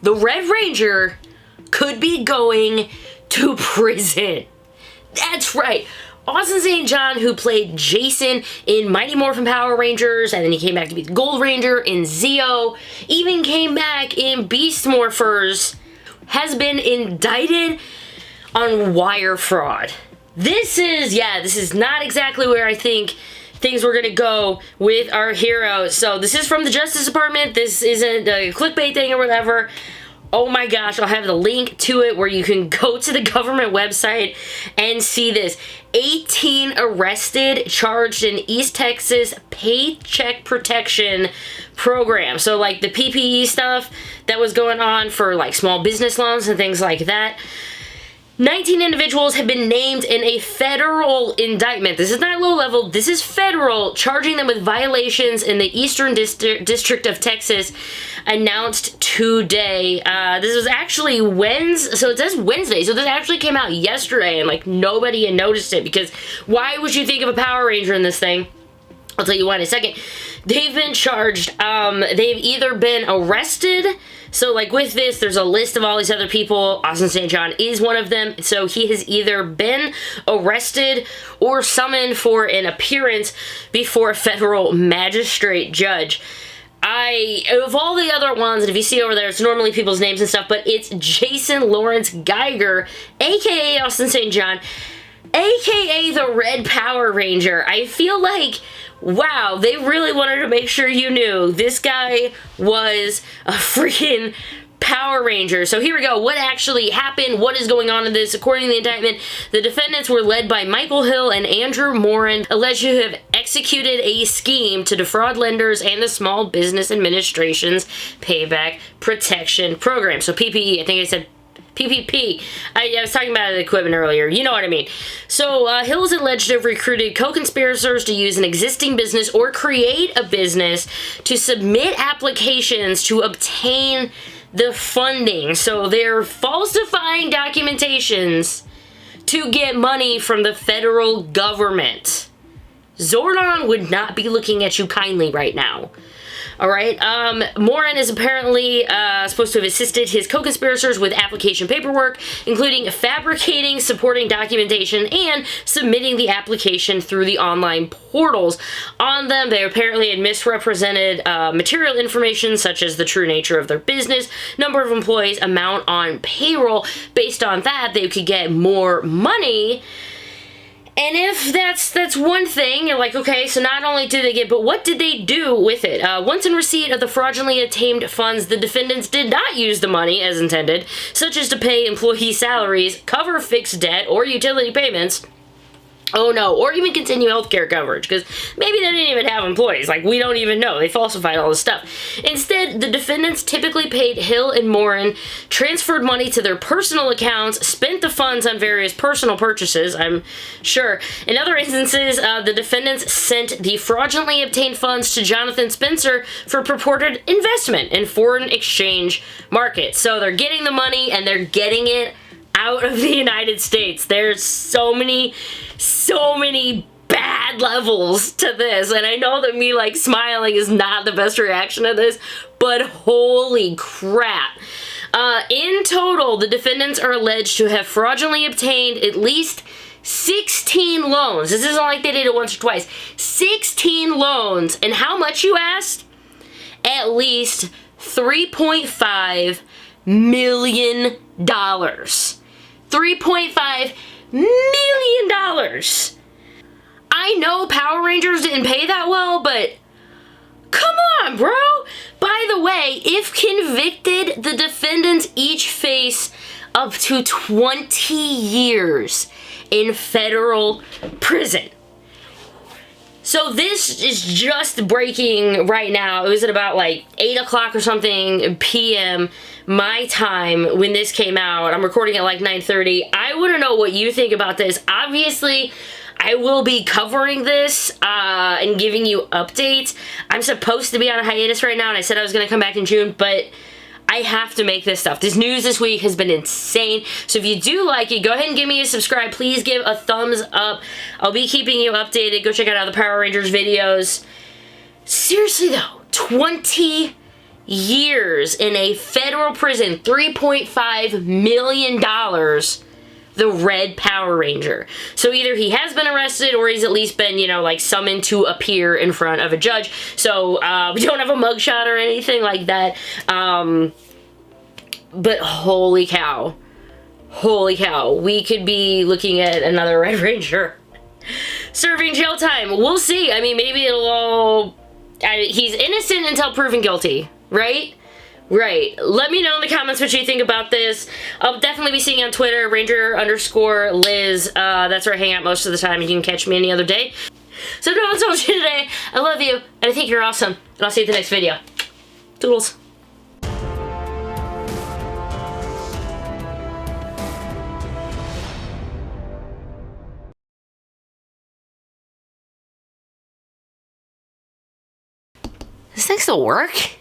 the Red Ranger could be going to prison. That's right. Austin St. John, who played Jason in Mighty Morphin Power Rangers, and then he came back to be the Gold Ranger in Zeo, even came back in Beast Morphers, has been indicted on wire fraud. This is not exactly where I think things were going to go with our hero. So this is from the Justice Department. This isn't a clickbait thing or whatever. Oh my gosh, I'll have the link to it where you can go to the government website and see this. 18 arrested, charged in East Texas Paycheck Protection Program. So like the PPE stuff that was going on for like small business loans and things like that. 19 individuals have been named in a federal indictment. This is not low level, this is federal, charging them with violations in the Eastern District of Texas, announced today. This was actually Wednesday, so it says Wednesday, so this actually came out yesterday, and like nobody had noticed it, because why would you think of a Power Ranger in this thing? I'll tell you why in a second. They've been charged, they've either been arrested. So, like, with this, there's a list of all these other people. Austin St. John is one of them. So, he has either been arrested or summoned for an appearance before a federal magistrate judge. Of all the other ones, and if you see over there, it's normally people's names and stuff, but it's Jason Lawrence Geiger, a.k.a. Austin St. John, a.k.a. the Red Power Ranger. I feel like, wow, they really wanted to make sure you knew this guy was a freaking Power Ranger. So here we go. What actually happened? What is going on in this? According to the indictment, the defendants were led by Michael Hill and Andrew Morin, alleged to have executed a scheme to defraud lenders and the Small Business Administration's Payback Protection Program. So PPE, I think I said PPP. I was talking about the equipment earlier. You know what I mean. So, Hill is alleged to have recruited co-conspirators to use an existing business or create a business to submit applications to obtain the funding. So, they're falsifying documentations to get money from the federal government. Zordon would not be looking at you kindly right now. Alright, Morin is apparently supposed to have assisted his co-conspirators with application paperwork, including fabricating supporting documentation and submitting the application through the online portals. On them, they apparently had misrepresented material information such as the true nature of their business, number of employees, amount on payroll. Based on that, they could get more money. And if that's one thing, you're like, okay, so not only did they get, but what did they do with it? Once in receipt of the fraudulently obtained funds, the defendants did not use the money as intended, such as to pay employee salaries, cover fixed debt, or utility payments. Oh no, or even continue healthcare coverage, because maybe they didn't even have employees. Like, we don't even know. They falsified all this stuff. Instead, the defendants typically paid Hill and Morin, transferred money to their personal accounts, spent the funds on various personal purchases, I'm sure. In other instances, the defendants sent the fraudulently obtained funds to Jonathan Spencer for purported investment in foreign exchange markets. So they're getting the money, and they're getting it out of the United States. There's so many bad levels to this, and I know that me like smiling is not the best reaction to this, but holy crap. In total, the defendants are alleged to have fraudulently obtained at least 16 loans. This isn't like they did it once or twice. 16 loans. And how much, you asked? At least $3.5 million. $3.5 million. I know Power Rangers didn't pay that well, but come on, bro. By the way, if convicted, the defendants each face up to 20 years in federal prison. So this is just breaking right now. It was at about like 8 o'clock or something p.m. my time when this came out. I'm recording at like 9:30. I want to know what you think about this. Obviously, I will be covering this and giving you updates. I'm supposed to be on a hiatus right now, and I said I was going to come back in June, but I have to make this stuff. This news this week has been insane. So if you do like it, go ahead and give me a subscribe. Please give a thumbs up. I'll be keeping you updated. Go check out all the Power Rangers videos. Seriously though, 20 years in a federal prison, $3.5 million, the Red Power Ranger. So either he has been arrested or he's at least been, you know, like summoned to appear in front of a judge. So we don't have a mugshot or anything like that. But holy cow. Holy cow. We could be looking at another Red Ranger serving jail time. We'll see. I mean, maybe it'll all... he's innocent until proven guilty, right? Right. Let me know in the comments what you think about this. I'll definitely be seeing you on Twitter, Ranger_Liz. That's where I hang out most of the time. You can catch me any other day. So if no one told you today, I love you, and I think you're awesome. And I'll see you at the next video. Toodles. Does this thing still work?